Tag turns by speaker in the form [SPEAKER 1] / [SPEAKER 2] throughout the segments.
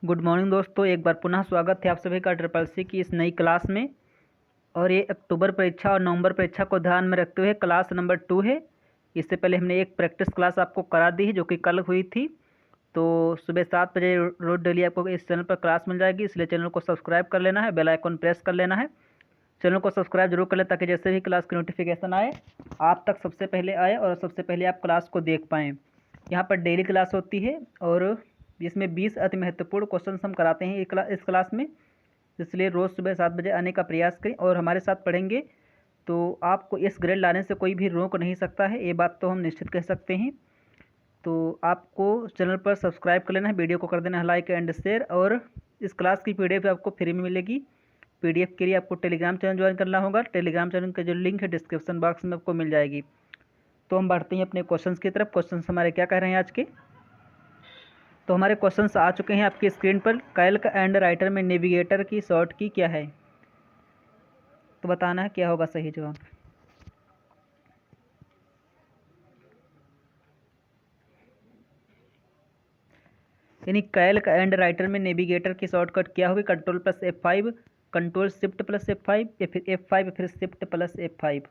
[SPEAKER 1] Good morning दोस्तों, एक बार पुनः स्वागत है आप सभी का ट्रिपल सी की इस नई क्लास में। और ये अक्टूबर परीक्षा और नवंबर परीक्षा को ध्यान में रखते हुए क्लास नंबर 2 है। इससे पहले हमने एक प्रैक्टिस क्लास आपको करा दी है जो कि कल हुई थी। तो सुबह 7 बजे रोज डेली आपको इस चैनल पर क्लास मिल जाएगी, इसलिए चैनल को सब्सक्राइब कर लेना है, बेल आइकन प्रेस कर लेना है। चैनल को सब्सक्राइब जरूर कर लें ताकि जैसे भी क्लास की नोटिफिकेशन आए आप तक सबसे पहले आए और सबसे पहले आप क्लास को देख पाएँ। यहाँ पर डेली क्लास होती है और इसमें 20 अति महत्वपूर्ण क्वेश्चन हम कराते हैं इस क्लास में, इसलिए रोज़ सुबह 7 बजे आने का प्रयास करें और हमारे साथ पढ़ेंगे तो आपको इस ग्रेड लाने से कोई भी रोक नहीं सकता है, ये बात तो हम निश्चित कह सकते हैं। तो आपको चैनल पर सब्सक्राइब कर लेना है, वीडियो को कर देना है लाइक एंड शेयर। और इस क्लास की PDF आपको फ्री में मिलेगी। PDF के लिए आपको टेलीग्राम चैनल ज्वाइन करना होगा। टेलीग्राम चैनल का जो लिंक है डिस्क्रिप्शन बॉक्स में आपको मिल जाएगी। तो हम बढ़ते हैं अपने क्वेश्चंस की तरफ। क्वेश्चंस हमारे क्या कह रहे हैं आज के। तो हमारे क्वेश्चंस आ चुके हैं आपकी स्क्रीन पर। कैल्क एंड राइटर में नेविगेटर की शॉर्ट की क्या है, तो बताना है क्या होगा सही जवाब। यानी कैल्क एंड राइटर में नेविगेटर की शॉर्टकट क्या होगी, Ctrl+F5, control shift plus F5 या फिर F5 या फिर शिफ्ट प्लस F5।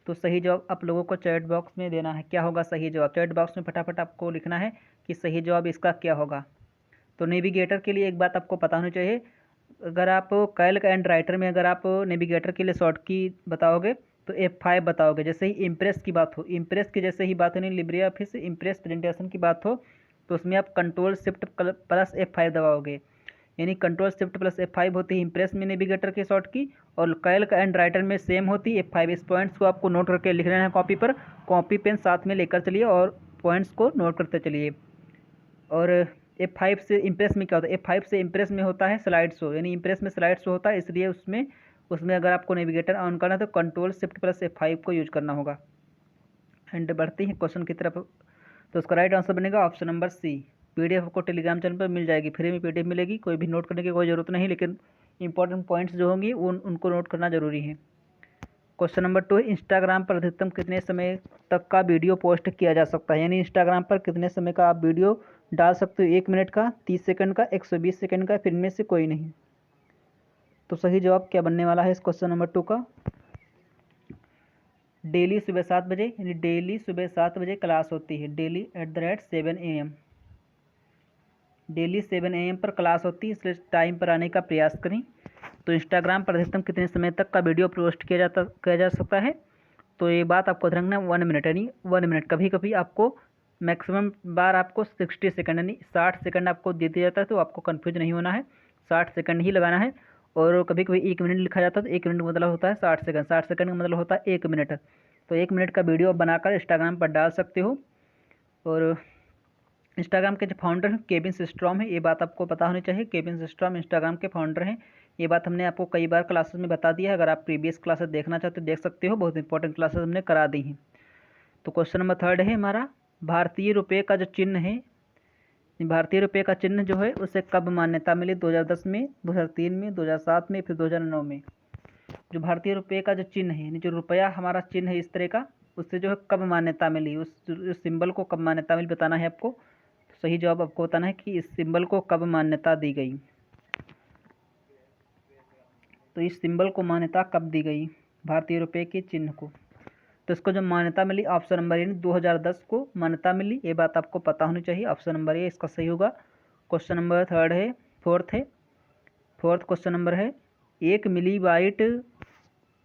[SPEAKER 1] तो सही जवाब आप लोगों को चैट बॉक्स में देना है, क्या होगा सही जवाब। चैट बॉक्स में फटाफट आपको लिखना है कि सही जवाब इसका क्या होगा। तो नेविगेटर के लिए एक बात आपको पता होनी चाहिए, अगर आप कैल्क एंड राइटर में अगर आप नेविगेटर के लिए शॉर्ट की बताओगे तो F5 बताओगे। जैसे ही इम्प्रेस की बात हो, इम्प्रेस की जैसे ही बात हो, नहीं लिब्रे ऑफिस इम्प्रेस प्रेजेंटेशन की बात हो, तो उसमें आप कंट्रोल शिफ्ट प्लस F5 दबाओगे। यानी कंट्रोल शिफ्ट प्लस F5 होती है इम्प्रेस में नेविगेटर की शॉर्ट की, और कैल्क एंड राइटर में सेम होती है F5। इस पॉइंट्स को आपको नोट करके लिख लेना है कॉपी पर, कॉपी पेन साथ में लेकर चलिए और पॉइंट्स को नोट करते चलिए। और F5 से इम्प्रेस में क्या होता है, F5 से इम्प्रेस में होता है स्लाइड शो, यानी इम्प्रेस में स्लाइड शो होता है, इसलिए उसमें अगर आपको नेविगेटर ऑन करना है तो कंट्रोल शिफ्ट प्लस F5 को यूज करना होगा। एंड बढ़ते हैं क्वेश्चन की तरफ। तो उसका राइट आंसर बनेगा ऑप्शन नंबर सी। PDF आपको टेलीग्राम चैनल पर मिल जाएगी, फ्री में PDF मिलेगी, कोई भी नोट करने की कोई ज़रूरत नहीं, लेकिन इंपॉर्टेंट पॉइंट्स जो होंगी उनको नोट करना जरूरी है। क्वेश्चन नंबर 2 है, इंस्टाग्राम पर अधिकतम कितने समय तक का वीडियो पोस्ट किया जा सकता है। यानी इंस्टाग्राम पर कितने समय का आप वीडियो डाल सकते हो, 1 मिनट का, 30 सेकंड का, 120 सेकंड का, फिर इनमें से कोई नहीं। तो सही जवाब क्या बनने वाला है इस क्वेश्चन नंबर 2 का, डेली सुबह 7 बजे, यानी डेली सुबह 7 बजे क्लास होती है, डेली @7 AM, डेली 7 AM पर क्लास होती है, इसलिए टाइम पर आने का प्रयास करें। तो इंस्टाग्राम पर अधिकतम कितने समय तक का वीडियो पोस्ट किया जा सकता है, तो ये बात आपको ध्यान रखना, 1 मिनट, यानी 1 मिनट। कभी कभी आपको मैक्सिमम बार आपको 60 सेकंड यानी 60 सेकंड आपको दे दिया जाता है, तो आपको कन्फ्यूज नहीं होना है, 60 सेकंड ही लगाना है। और कभी कभी 1 मिनट लिखा जाता है, तो 1 मिनट का मतलब होता है 60 सेकंड, 60 सेकंड का मतलब होता है 1 मिनट। तो 1 मिनट का वीडियो बनाकर इंस्टाग्राम पर डाल सकते हो। और इंस्टाग्राम के जो फाउंडर हैं केविन सिस्ट्रॉम है, ये बात आपको पता होनी चाहिए। केविन सिस्ट्रॉम इंस्टाग्राम के फाउंडर हैं, ये बात हमने आपको कई बार क्लासेस में बता दिया है। अगर आप प्रीवियस क्लासेस देखना चाहते हो देख सकते हो, बहुत इंपॉर्टेंट क्लासेस हमने करा दी हैं। तो क्वेश्चन नंबर 3 है हमारा, भारतीय रुपये का जो चिन्ह है, भारतीय रुपये का चिन्ह जो है उसे कब मान्यता मिली, 2010 में, 2003 में, 2007 में, फिर 2009 में। जो भारतीय रुपये का जो चिन्ह है, यानी जो रुपया हमारा चिन्ह है इस तरह का, उससे जो है कब मान्यता मिली, उस सिंबल को कब मान्यता मिली बताना है आपको। तो सही जवाब आपको बताना है कि इस सिंबल को कब मान्यता दी गई। तो इस सिंबल को मान्यता कब दी गई, भारतीय रुपये के चिन्ह को। तो इसको जो मान्यता मिली ऑप्शन नंबर यानी 2010 को मान्यता मिली, ये बात आपको पता होनी चाहिए। ऑप्शन नंबर ये इसका सही होगा। क्वेश्चन नंबर 3 है, फोर्थ क्वेश्चन नंबर है, 1 मिली बाइट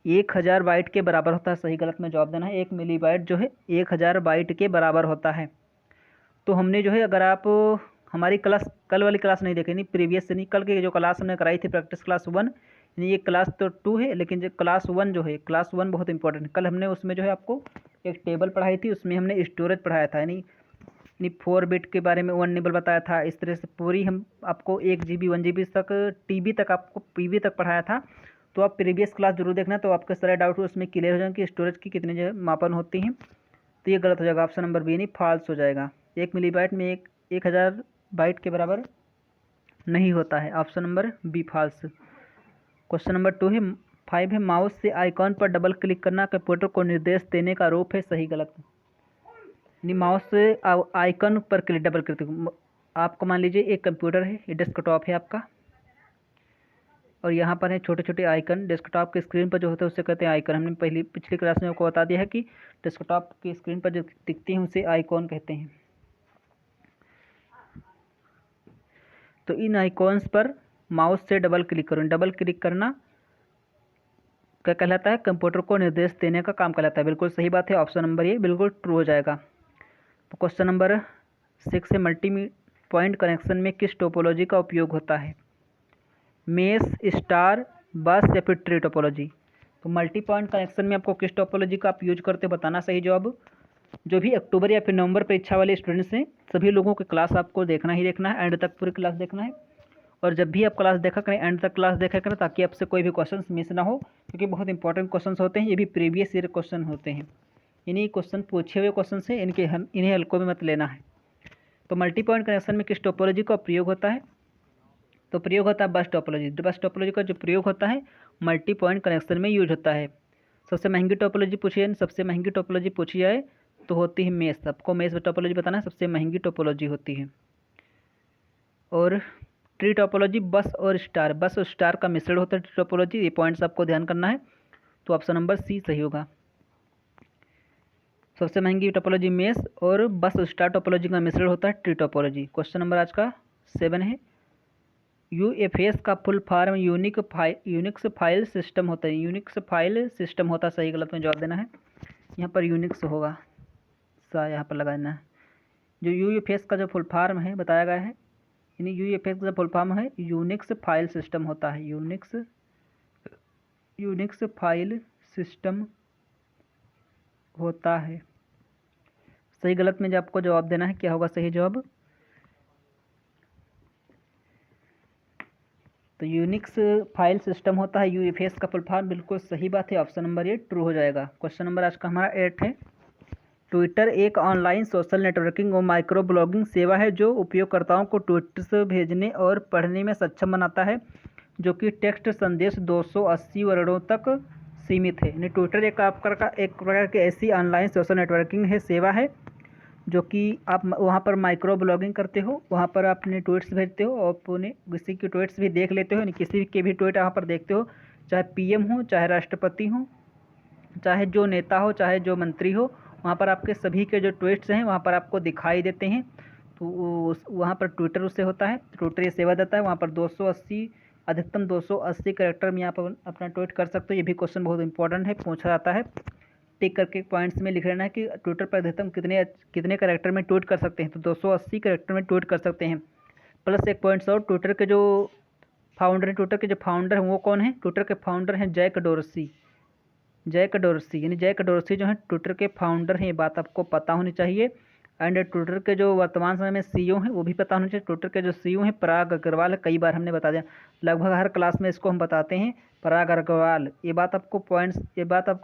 [SPEAKER 1] 1000 बाइट के बराबर होता है, सही गलत में जवाब देना है। 1 मिली बाइट जो है 1000 बाइट के बराबर होता है। तो हमने जो है, अगर आप हमारी क्लास कल वाली क्लास नहीं देखें, नहीं प्रीवियस नहीं, कल की जो क्लास हमने कराई थी प्रैक्टिस क्लास 1, यानी ये क्लास तो 2 है, लेकिन जो क्लास 1 जो है, क्लास 1 बहुत इंपॉर्टेंट है। कल हमने उसमें जो है आपको एक टेबल पढ़ाई थी, उसमें हमने स्टोरेज पढ़ाया था, यानी 4 बिट के बारे में 1 निबल बताया था। इस तरह से पूरी हम आपको 1 GB 1 GB तक TB तक आपको PB तक पढ़ाया था। तो आप प्रीवियस क्लास जरूर देखना, तो आपके सारे डाउट उसमें क्लियर हो जाएंगे कि स्टोरेज की कितने जो है मापन होती हैं। तो ये गलत हो जाएगा, ऑप्शन नंबर बी नहीं, फॉल्स हो जाएगा। 1 मिली बाइट में 1000 बाइट के बराबर नहीं होता है, option number B false. Question number 5 है, माउस से आइकॉन पर डबल क्लिक करना कंप्यूटर को निर्देश देने का रूप है, सही गलत। यानी माउस से आइकन पर डबल क्लिक, आपको मान लीजिए एक कंप्यूटर है, ये डेस्कटॉप है आपका, और यहाँ पर है छोटे छोटे आइकन। डेस्कटॉप के स्क्रीन पर जो होता है उससे कहते हैं आइकन। हमने पिछली क्लास में आपको बता दिया है कि डेस्कटॉप की स्क्रीन पर जो दिखती हैं उसे आइकॉन कहते हैं। तो इन आइकॉन्स पर माउस से डबल क्लिक करो। डबल क्लिक करना क्या कहलाता है? कंप्यूटर को निर्देश देने का काम कहलाता है। बिल्कुल सही बात है, ऑप्शन नंबर ये बिल्कुल ट्रू हो जाएगा। तो क्वेश्चन नंबर 6 है, मल्टी पॉइंट कनेक्शन में किस टोपोलॉजी का उपयोग होता है? मेश, स्टार, बस या फिर ट्री टोपोलॉजी? तो मल्टी पॉइंट कनेक्शन में आपको किस टोपोलॉजी का आप यूज करते बताना। सही जवाब। जो भी अक्टूबर या फिर नवंबर परीक्षा वाले स्टूडेंट्स हैं सभी लोगों की क्लास आपको देखना ही देखना है, एंड तक पूरी क्लास देखना है। और जब भी आप क्लास देखा करें एंड तक क्लास देखा करें ताकि आपसे कोई भी क्वेश्चन मिस ना हो, क्योंकि बहुत इंपॉर्टेंट क्वेश्चन होते हैं। ये भी प्रीवियस ईयर क्वेश्चन होते हैं। इन्हीं क्वेश्चन पूछे हुए क्वेश्चन से इन्हें हल्कों में मत लेना है। तो मल्टी पॉइंट कनेक्शन में किस टोपोलॉजी का प्रयोग होता है? तो प्रयोग होता है बस टोपोलॉजी। बस टोपोलॉजी का जो प्रयोग होता है मल्टी पॉइंट कनेक्शन में यूज होता है। सबसे महंगी टोपोलॉजी पूछी है, सबसे महंगी टोपोलॉजी पूछी जाए तो होती है मेश। आपको मेश टोपोलॉजी बताना है, सबसे महंगी टोपोलॉजी होती है। और ट्री टोपोलॉजी बस और स्टार, बस और स्टार का मिश्रण होता है ट्री टोपोलॉजी। ये पॉइंट्स आपको ध्यान करना है। तो ऑप्शन नंबर सी सही होगा। सबसे महंगी टोपोलॉजी मेश और बस और स्टार टोपोलॉजी का मिश्रण होता है ट्री टोपोलॉजी। क्वेश्चन नंबर आज का 7 है, यूएफएस का full form Unix file system होता है। यूनिक्स फाइल सिस्टम होता है। सही गलत में जवाब देना है। यहाँ पर यूनिक्स होगा, सा यहाँ पर लगा देना है। जो यूएफएस का जो फुल फॉर्म है बताया गया है, यानी यूएफएस का फुल फॉर्म है यूनिक्स फाइल सिस्टम होता है। यूनिक्स फाइल सिस्टम होता है। सही गलत में जो आपको जवाब देना है क्या होगा सही जवाब? तो यूनिक्स फाइल सिस्टम होता है यूएफएस का फुल फॉर्म। बिल्कुल सही बात है, ऑप्शन नंबर ये ट्रू हो जाएगा। क्वेश्चन नंबर आज का हमारा 8 है, ट्विटर एक ऑनलाइन सोशल नेटवर्किंग और माइक्रो ब्लॉगिंग सेवा है जो उपयोगकर्ताओं को ट्वीट्स भेजने और पढ़ने में सक्षम बनाता है, जो कि टेक्स्ट संदेश 280 वर्डों तक सीमित है। यानी ट्विटर एक प्रकार की ऐसी ऑनलाइन सोशल नेटवर्किंग है सेवा है जो कि आप वहाँ पर माइक्रो ब्लॉगिंग करते हो, वहाँ पर अपने ट्वीट्स भेजते हो और अपने किसी की ट्वीट्स भी देख लेते हो। किसी के भी ट्वीट वहाँ पर देखते हो, चाहे पीएम हो, चाहे राष्ट्रपति हो, चाहे जो नेता हो, चाहे जो मंत्री हो, वहाँ पर आपके सभी के जो ट्वीट्स हैं वहाँ पर आपको दिखाई देते हैं। तो वहाँ पर ट्विटर उससे होता है, ट्विटर ये सेवा देता है। वहाँ पर 280 अधिकतम 280 कैरेक्टर में यहाँ पर अपना ट्वीट कर सकते हो। ये भी क्वेश्चन बहुत इंपॉर्टेंट है, पूछा जाता है। टिक करके पॉइंट्स में लिख लेना है कि ट्विटर पर अधिकतम कितने कैरेक्टर में ट्वीट कर सकते हैं। तो 280 कैरेक्टर में ट्वीट कर सकते हैं। प्लस एक पॉइंट्स और, ट्विटर के जो फाउंडर हैं, ट्विटर के जो फाउंडर हैं वो कौन है? ट्विटर के फाउंडर हैं जैक डोरसी। यानी जैक डोरसी जो है ट्विटर के फाउंडर हैं। ये बात आपको पता होनी चाहिए। एंड ट्विटर के जो वर्तमान समय में सीईओ हैं वो भी पता होना चाहिए। ट्विटर के जो सीईओ हैं पराग अग्रवाल है। कई बार हमने बता दिया, लगभग हर क्लास में इसको हम बताते हैं, पराग अग्रवाल। ये बात आपको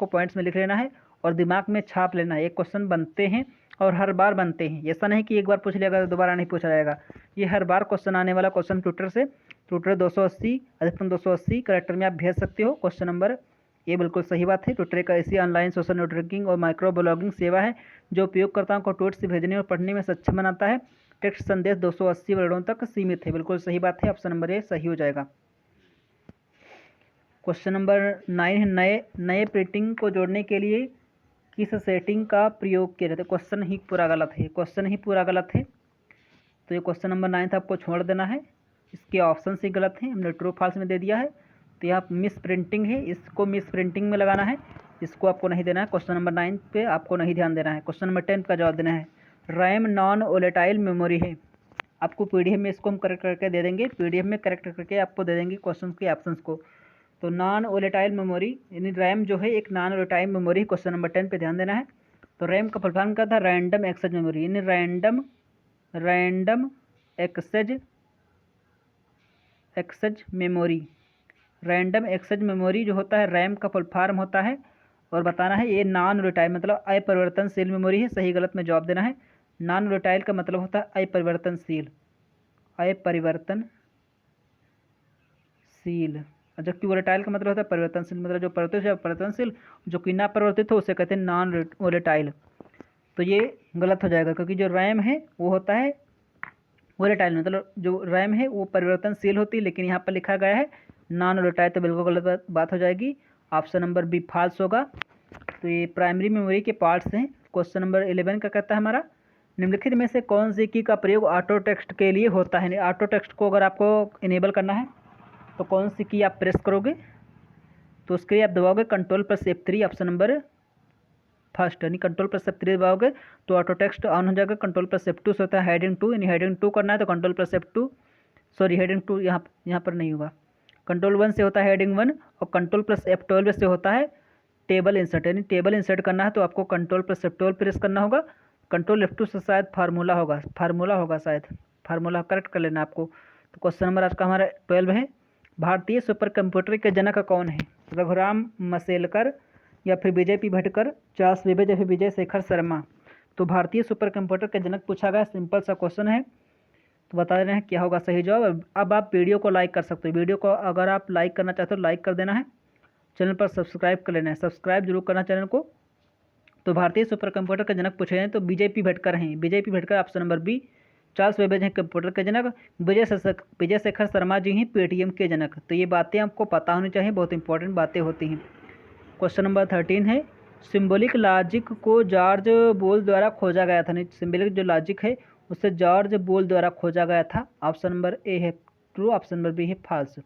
[SPEAKER 1] पॉइंट्स में लिख लेना है और दिमाग में छाप लेना है। एक क्वेश्चन बनते हैं और हर बार बनते हैं। ऐसा नहीं कि एक बार पूछ लिया तो दोबारा नहीं पूछा जाएगा। ये हर बार क्वेश्चन आने वाला क्वेश्चन ट्विटर से। ट्विटर 280 अधिकतम 280 कैरेक्टर में आप भेज सकते हो। क्वेश्चन नंबर ये बिल्कुल सही बात है। ट्विटर एक ऐसी ऑनलाइन सोशल नेटवर्किंग और माइक्रो ब्लॉगिंग सेवा है जो उपयोगकर्ताओं को ट्वीट से भेजने और पढ़ने में सक्षम बनाता है। टेक्स्ट संदेश 280 वर्डों तक सीमित है। बिल्कुल सही बात है, ऑप्शन नंबर ए सही हो जाएगा। क्वेश्चन नंबर 9 है, नए प्रिंटिंग को जोड़ने के लिए किस सेटिंग का प्रयोग किया जाता है? क्वेश्चन ही पूरा गलत है। तो ये क्वेश्चन नंबर 9 आपको छोड़ देना है। इसके ऑप्शन ही गलत हैं, हमने ट्रू फॉल्स में दे दिया है। तो यहाँ मिस प्रिंटिंग है, इसको मिस प्रिंटिंग में लगाना है, इसको आपको नहीं देना है। क्वेश्चन नंबर 9 पे आपको नहीं ध्यान देना है। क्वेश्चन नंबर 10 का जवाब देना है, रैम नॉन वोलेटाइल मेमोरी है। आपको पीडीएफ में इसको हम करेक्ट करके दे देंगे, पीडीएफ में करेक्ट करके आपको दे देंगे क्वेश्चन के ऑप्शंस को। तो नॉन वोलेटाइल मेमोरी यानी रैम जो है एक non volatile memory. Question number 10 पे ध्यान देना है। तो रैम का फुल फॉर्म क्या था? रैंडम एक्सेस मेमोरी, यानी random access memory. Random access memory जो होता है रैम का फुल फॉर्म होता है। और बताना है ये नॉन वोलेटाइल मतलब अपरिवर्तनशील मेमोरी है। सही गलत में जवाब देना है। नॉन वोलेटाइल का मतलब होता है अपरिवर्तनशील, जबकि वोलेटाइल का मतलब होता है परिवर्तनशील, मतलब जो परिवर्तनशील, जो कि ना परिवर्तित हो उसे कहते हैं नॉन वोलेटाइल। तो ये गलत हो जाएगा क्योंकि जो रैम है वो होता है वोलेटाइल मतलब जो रैम है वो परिवर्तनशील होती है, लेकिन यहाँ पर लिखा गया है नॉन वोलेटाइल, तो बिल्कुल गलत बात हो जाएगी। ऑप्शन नंबर बी फॉल्स होगा। तो ये प्राइमरी मेमोरी के पार्ट्स हैं। क्वेश्चन नंबर 11 का कहता है हमारा, निम्नलिखित में से कौन सी की का प्रयोग ऑटो टेक्स्ट के लिए होता है। ऑटो टेक्स्ट को अगर आपको इनेबल करना है तो कौन सी की आप प्रेस करोगे, तो उसके लिए आप दबाओगे control plus F3, option number first, यानी कंट्रोल प्लस F3 दबाओगे तो ऑटो टेक्स्ट ऑन हो जाएगा। कंट्रोल प्लस F2 से होता है हेडिंग 2, यानी हेडिंग 2 करना है तो control plus F2, sorry heading 2 यहाँ पर नहीं होगा। कंट्रोल 1 से होता है हेडिंग 1 और कंट्रोल प्लस F12 से होता है टेबल इंसर्ट, यानी टेबल इंसर्ट करना है तो आपको कंट्रोल प्लस F12 प्रेस करना होगा। कंट्रोल F2 से शायद फार्मूला होगा शायद, फार्मूला करेक्ट कर लेना आपको। तो क्वेश्चन नंबर आज का हमारा 12 है, भारतीय सुपर कंप्यूटर के जनक कौन है। रघुराम मसेलकर या फिर विजय पी भटकर, चार्ल्स बेबेज या फिर विजय शेखर शर्मा। तो भारतीय सुपर कंप्यूटर के जनक पूछा गया, सिंपल सा क्वेश्चन है, तो बता रहे हैं क्या होगा सही जवाब। अब आप वीडियो को लाइक कर सकते हो, वीडियो को अगर आप लाइक करना चाहते हो लाइक कर देना है, चैनल पर सब्सक्राइब कर लेना है, सब्सक्राइब जरूर करना चैनल को। तो भारतीय सुपर कंप्यूटर के जनक पूछे हैं तो विजय पी भटकर हैं, Vijay P Bhatkar option number B. Charles Babbage हैं कंप्यूटर के जनक, विजय शेखर शर्मा जी हैं पेटीएम के जनक। तो ये बातें आपको पता होनी चाहिए, बहुत इंपॉर्टेंट बातें होती हैं। क्वेश्चन नंबर 13 है, सिंबॉलिक लॉजिक को जॉर्ज बोल द्वारा खोजा गया था। नहीं, सिंबॉलिक जो लॉजिक है उसे जॉर्ज बोल द्वारा खोजा गया था। ऑप्शन नंबर ए है ट्रू, ऑप्शन नंबर बी है फॉल्स।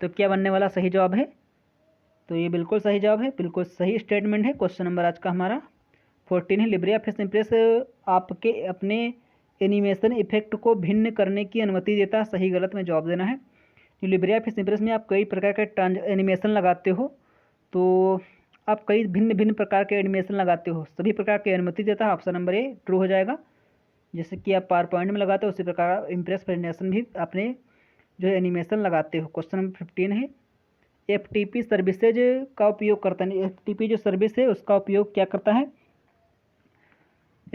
[SPEAKER 1] तो क्या बनने वाला सही जवाब है, तो ये बिल्कुल सही जवाब है, बिल्कुल सही स्टेटमेंट है। क्वेश्चन नंबर आज का हमारा 14 है, लिब्रे ऑफिस इम्प्रेस आपके अपने एनिमेशन इफेक्ट को भिन्न करने की अनुमति देता है। सही गलत में जवाब देना है। जो लिब्रे ऑफिस इम्प्रेस में आप कई प्रकार के एनिमेशन लगाते हो, तो आप कई भिन्न भिन्न प्रकार के एनिमेशन लगाते हो, सभी प्रकार की अनुमति देता है। ऑप्शन नंबर ए ट्रू हो जाएगा। जैसे कि आप पावर पॉइंट में लगाते हो उसी प्रकार इम्प्रेस प्रेजेंटेशन भी अपने जो एनिमेशन लगाते हो। क्वेश्चन नंबर 15 है, FTP सर्विसेज का उपयोग करता है। FTP जो सर्विस है उसका उपयोग क्या करता है।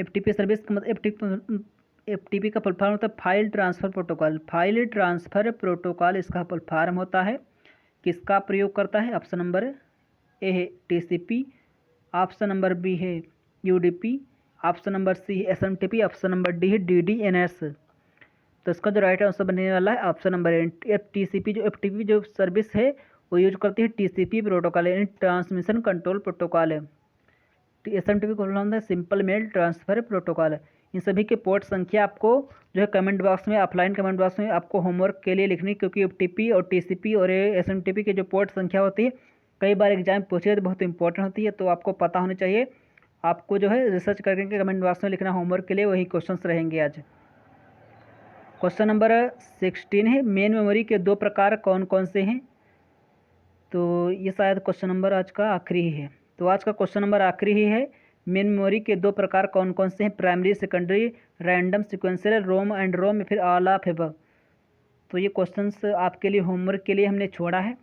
[SPEAKER 1] FTP सर्विस का मतलब FTP का फुल फॉर्म होता है file transfer protocol. File transfer protocol इसका फुल फॉर्म होता है। किसका प्रयोग करता है। ऑप्शन नंबर ए है TCP, ऑप्शन नंबर बी है UDP, ऑप्शन नंबर सी है SMTP, ऑप्शन नंबर डी है DDNS। तो इसका जो राइट आंसर बनने वाला है ऑप्शन नंबर ए। TCP जो FTP जो सर्विस है वो यूज करती है TCP प्रोटोकॉल, यानी ट्रांसमिशन कंट्रोल प्रोटोकॉल है। SMTP को बोलना है सिंपल मेल ट्रांसफ़र प्रोटोकॉल है। इन सभी के पोर्ट संख्या आपको जो है कमेंट बॉक्स में, ऑफलाइन कमेंट बॉक्स में आपको होमवर्क के लिए लिखनी, क्योंकि FTP और TCP और SMTP के जो पोर्ट संख्या होती है कई बार एग्जाम पूछे तो बहुत इंपॉर्टेंट होती है, तो आपको पता होनी चाहिए। आपको जो है रिसर्च करके कमेंट बॉक्स में लिखना होमवर्क के लिए, वही क्वेश्चन रहेंगे आज। क्वेश्चन नंबर 16 है, मेन मेमोरी के दो प्रकार कौन कौन से हैं। तो ये शायद क्वेश्चन नंबर आज का आखिरी ही है, तो आज का क्वेश्चन नंबर आखिरी ही है। मेन मेमोरी के दो प्रकार कौन कौन से हैं, primary secondary, random sequential, ROM and ROM, फिर ऑल ऑफ एबव। तो ये क्वेश्चंस आपके लिए होमवर्क के लिए हमने छोड़ा है।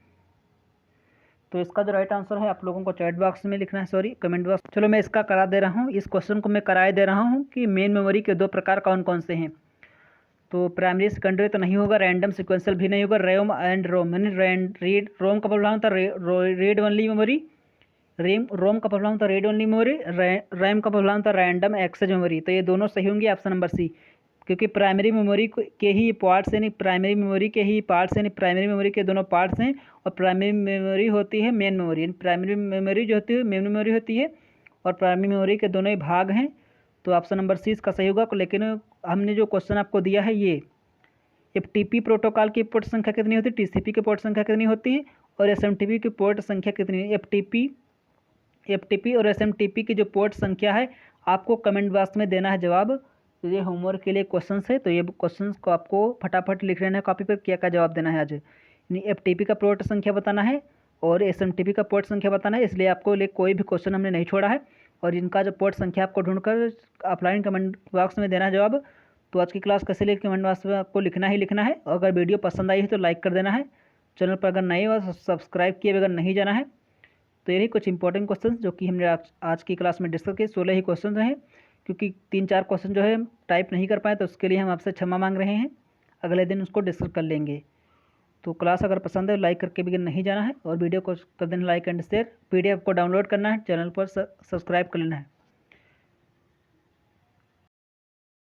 [SPEAKER 1] तो इसका जो राइट आंसर है आप लोगों को चैट बॉक्स में लिखना है, सॉरी कमेंट बॉक्स। चलो मैं इसका करा दे रहा हूँ, इस क्वेश्चन को मैं कराए दे रहा हूँ कि मेन मेमोरी के दो प्रकार कौन कौन से हैं। तो प्राइमरी सेकेंडरी तो नहीं होगा, रैंडम सीक्वेंशियल भी नहीं होगा, रोम एंड रोम, यानी रोम का प्रॉब्लम होता है रीड ओनली मेमोरी, रोम का प्रॉब्लम होता है रीड ओनली मेमोरी, रैम का प्रॉब्लम होता है रैंडम एक्सेस मेमोरी। तो ये दोनों सही होंगे, ऑप्शन नंबर सी, क्योंकि प्राइमरी मेमोरी के ही पार्ट्स हैं, प्राइमरी मेमोरी के ही पार्ट्स हैं, प्राइमरी मेमोरी के दोनों पार्ट्स हैं, और प्राइमरी मेमोरी होती है मेन मेमोरी, प्राइमरी मेमोरी जो होती है मेन मेमोरी होती है, और प्राइमरी मेमोरी के दोनों ही भाग हैं। तो ऑप्शन नंबर सी इसका सही होगा। लेकिन हमने जो क्वेश्चन आपको दिया है ये FTP प्रोटोकॉल की पोर्ट संख्या कितनी होती है, TCP की पोर्ट संख्या कितनी होती है, और SMTP की पोर्ट संख्या कितनी है। FTP और SMTP की जो पोर्ट संख्या है आपको कमेंट बॉक्स में देना है जवाब। तो ये होमवर्क के लिए क्वेश्चंस है, तो ये क्वेश्चंस को आपको फटाफट लिख लेना है कॉपी पर, क्या जवाब देना है आज। यानी FTP का पोर्ट संख्या बताना है और SMTP का पोर्ट संख्या बताना है, इसलिए आपको लिए कोई भी क्वेश्चन हमने नहीं छोड़ा है, और इनका जो पोर्ट संख्या आपको ढूंढकर ऑफलाइन कमेंट बॉक्स में देना है जवाब। तो आज की क्लास कैसे लिए कमेंट बॉक्स में आपको लिखना ही लिखना है, और अगर वीडियो पसंद आई है तो लाइक कर देना है, चैनल पर अगर नए हो सब्सक्राइब किए बगैर नहीं जाना है। तो यही कुछ इंपॉर्टेंट क्वेश्चन जो कि हमने आज की क्लास में डिस्कस किए, 16 ही क्वेश्चन रहे, क्योंकि 3-4 क्वेश्चन जो है टाइप नहीं कर पाए, तो उसके लिए हम आपसे क्षमा मांग रहे हैं, अगले दिन उसको डिस्कस कर लेंगे। तो क्लास अगर पसंद है लाइक करके भी नहीं जाना है, और वीडियो को कर देना लाइक एंड शेयर। PDF को डाउनलोड करना है, चैनल पर सब्सक्राइब कर लेना है।